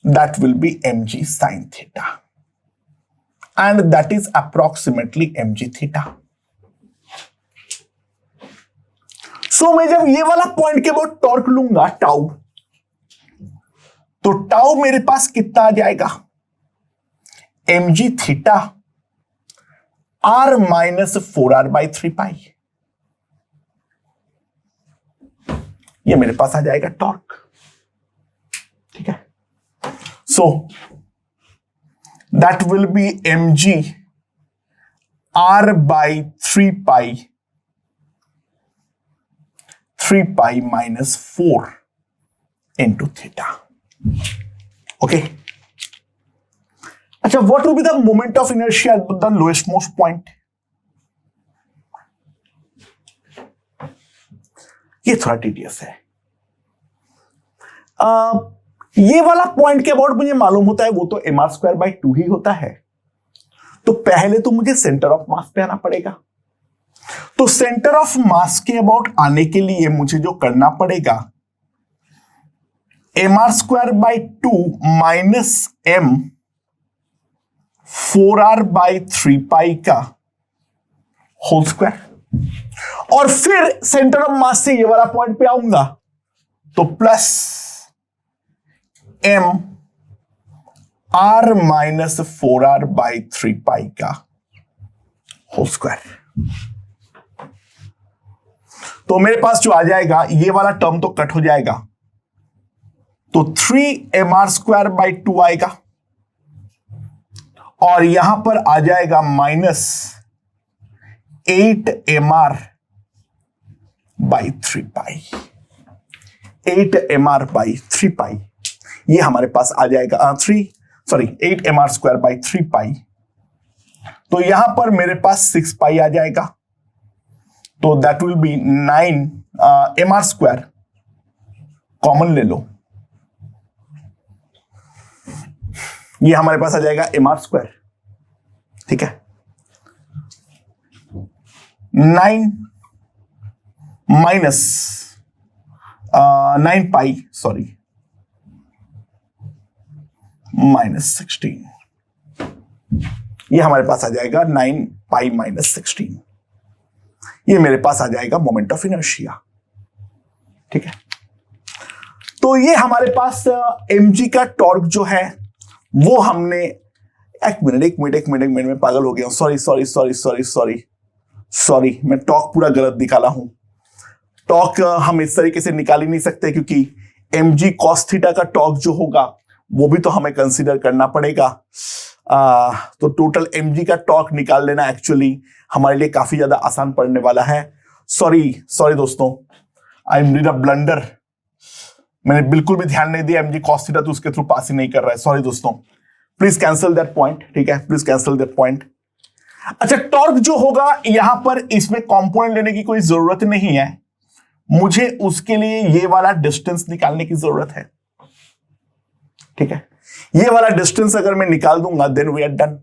that will be mg sin theta and that is approximately mg theta. So मैं जब ये वाला पॉइंट के बाद टॉर्क लूंगा टाउ, तो टाउ मेरे पास कितना आ जाएगा, mg theta r minus 4r by 3 पाई। ये मेरे पास आ जाएगा टॉर्क। ठीक है, सो that will be mg r by 3 pi 3 pi minus 4 into theta. Okay. अच्छा, what will be the moment of inertia at the lowest most point? ये थोड़ा टीडियस है। ये वाला पॉइंट के अबाउट मुझे मालूम होता है, वो तो mr²/2 ही होता है। तो पहले तो मुझे सेंटर ऑफ मास पे आना पड़ेगा। तो सेंटर ऑफ मास के अबाउट आने के लिए मुझे जो करना पड़ेगा, mr²/2 माइनस m 4r/3 पाई का होल स्क्वायर, और फिर सेंटर ऑफ मास से ये वाला पॉइंट पे आऊंगा तो plus m r minus 4r/3 पाई का होल स्क्वायर। तो मेरे पास जो आ जाएगा, ये वाला टर्म तो कट हो जाएगा, तो 3mr²/2 आएगा, और यहां पर आ जाएगा माइनस 8mr/3 पाई, 8mr/3 पाई। ये हमारे पास आ जाएगा 8mr²/3 पाई। तो यहां पर मेरे पास 6 पाई आ जाएगा, तो that will B 9mr², common ले लो, ये हमारे पास आ जाएगा mr²। ठीक है, 9 माइनस 9 पाई, सॉरी, माइनस 16, ये हमारे पास आ जाएगा 9 पाई माइनस 16। ये मेरे पास आ जाएगा मोमेंट ऑफ इनर्शिया। ठीक है, तो ये हमारे पास mg का टॉर्क जो है वो हमने, एक मिनट में पागल हो गया हूं, सॉरी, मैं टॉर्क पूरा गलत निकाला हूं। टॉर्क हम इस तरीके से निकाल ही नहीं सकते, क्योंकि mg cos थीटा का टॉर्क जो होगा वो भी तो हमें कंसीडर करना पड़ेगा। तो टोटल mg का टॉर्क निकाल लेना एक्चुअली हमारे लिए काफी ज्यादा आसान पड़ने वाला है। सॉरी दोस्तों, I am did a blunder, मैंने बिल्कुल भी ध्यान नहीं दिया mg cos थीटा, तो उसके थ्रू पास ही नहीं कर रहा है। सॉरी दोस्तों, प्लीज कैंसिल दैट पॉइंट। ठीक है, प्लीज कैंसिल दैट पॉइंट। अच्छा, टॉर्क जो होगा यहां पर इसमें कंपोनेंट लेने की कोई जरूरत नहीं है, मुझे उसके लिए ये वाला डिस्टेंस निकालने की जरूरत है। ठीक है, ये वाला डिस्टेंस अगर मैं निकाल दूंगा देन वी आर डन।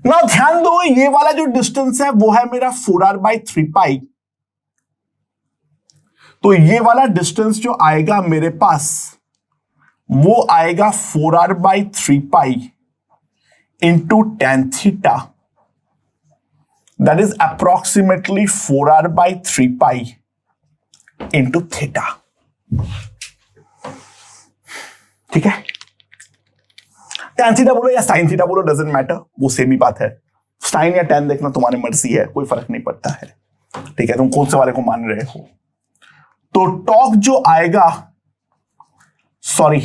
ना ध्यान दो, ये वाला जो डिस्टेंस है वो है मेरा 4r/3π। तो ये वाला डिस्टेंस जो आएगा मेरे पास वो आएगा 4r/3π into tan theta, that is approximately 4r/3π into theta. ठीक है, tan थीटा बोलो या sin थीटा बोलो, डजेंट मैटर, वो सेम ही बात है। साइन या tan देखना तुम्हारी मर्जी है, कोई फर्क नहीं पड़ता है। ठीक है, तुम कौन से वाले को मान रहे हो। तो टॉर्क जो आएगा, sorry,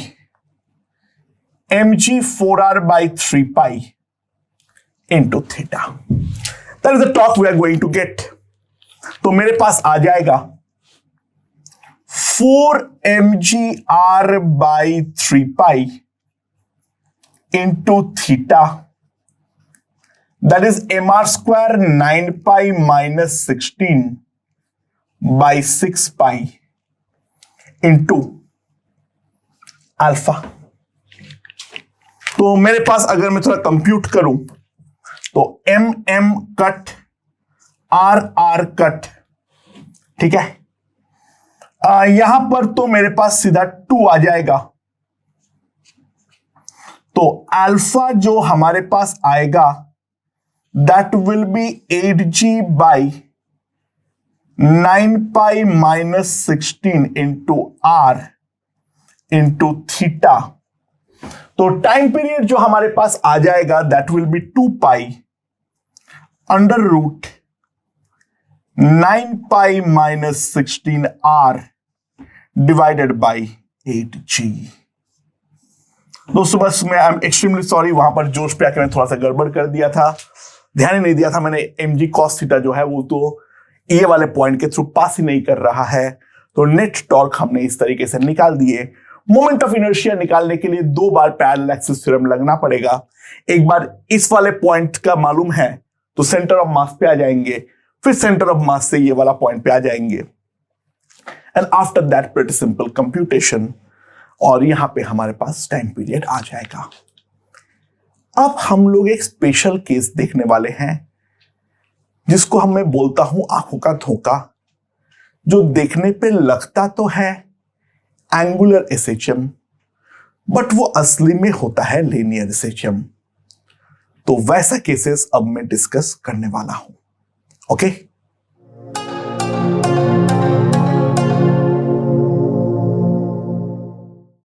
mg 4r/3π into theta, that is the torque we are going to get. तो मेरे पास आ जाएगा 4mgr/3π into theta, that is mr² 9π - 16/6π into alpha. तो मेरे पास अगर मैं थोड़ा कंप्यूट करूं तो mm कट r कट, ठीक है, यहां पर तो मेरे पास सीधा 2 आ जाएगा। तो अल्फा जो हमारे पास आएगा that will be 8g/9π - 16 into r into theta. तो टाइम पीरियड जो हमारे पास आ जाएगा that will be 2π √ 9π - 16r divided by 8g। दोस्तों बस मैं आई एम एक्सट्रीमली सॉरी, वहां पर जोश पे आके मैं थोड़ा सा गड़बड़ कर दिया था, ध्यान ही नहीं दिया था मैंने। mg cos थीटा जो है वो तो ये वाले पॉइंट के थ्रू पास ही नहीं कर रहा है। तो नेट टॉर्क हमने इस तरीके से निकाल दिए। मोमेंट ऑफ इनर्शिया निकालने के लिए 2 बार पैरेलल एक्सिस थ्योरम लगना पड़ेगा। एक बार इस वाले पॉइंट का मालूम है तो सेंटर ऑफ मास पे आ जाएंगे, फिर सेंटर ऑफ मास से ये वाला पॉइंट पे आ जाएंगे, and after that pretty simple computation, और यहां पे हमारे पास टाइम पीरियड आ जाएगा। अब हम लोग एक स्पेशल केस देखने वाले हैं जिसको हम मैं बोलता हूं आंखों का धोखा, जो देखने पे लगता तो है एंगुलर एसएचएम बट वो असली में होता है लीनियर एसएचएम। तो वैसा केसेस अब मैं डिस्कस करने वाला हूं। ओके।